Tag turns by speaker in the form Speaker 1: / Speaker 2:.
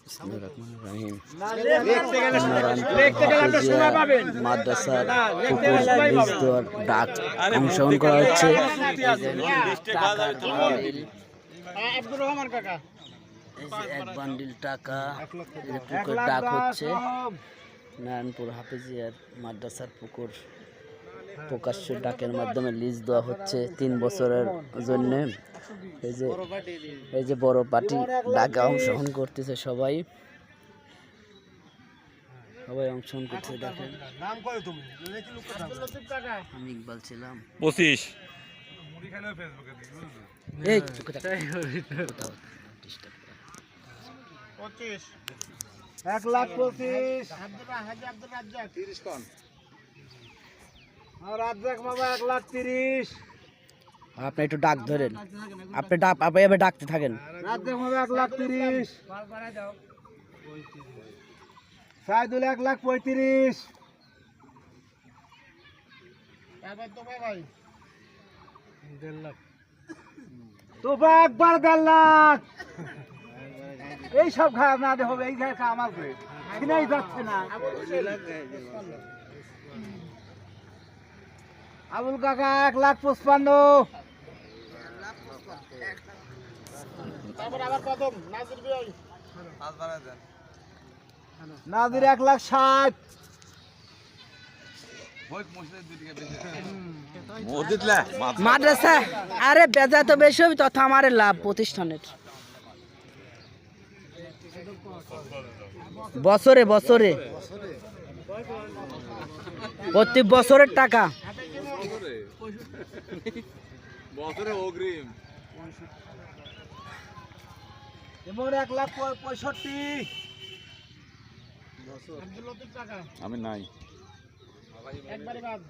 Speaker 1: বিসমিল্লাহির রহমানির রহিম। মাদ্রাসার পুকুর লিজ দেওয়ার ডাক অংশগ্রহণ করা হচ্ছে। এক বান্ডিল টাকা পুকুর ডাক হচ্ছে। নারায়ণপুর হাফেজিয়ার মাদ্রাসার পুকুর প্রকাশ্য ডাকের মাধ্যমে লিজ দেওয়া হচ্ছে 3 বছরের জন্য। এই যে বড় পার্টি ডাকে অংশগ্রহণ করতেছে, সবাই অংশগ্রহণ করছে। দেখেন, আমি ইকবাল ছিলাম।
Speaker 2: 25
Speaker 1: এই
Speaker 3: 1,25,000 30 কোন আর রাজ্জাক বাবা 1,30,000।
Speaker 1: আপনি একটু ডাক ধরেন, আপনি এভাবে ডাকতে থাকেন।
Speaker 3: রাজ্জাক বাবা 1,30,000। সাইদুল 1,35,000। তোফা একবার 1.5 লাখ। এই সব খারাপ না হবে, এই খায় আমার কিনাই যাচ্ছে না। আবুল কাকা 1,55,000। নাজির 1,60,000।
Speaker 1: মাদ্রাসা আরে বেজা তো বেশি হবে, তথা আমার লাভ প্রতিষ্ঠানের। বছরে প্রতি বছরের টাকা
Speaker 3: অগ্রিম 1,65,000।
Speaker 2: আমি নাই
Speaker 3: একবারে বাদ।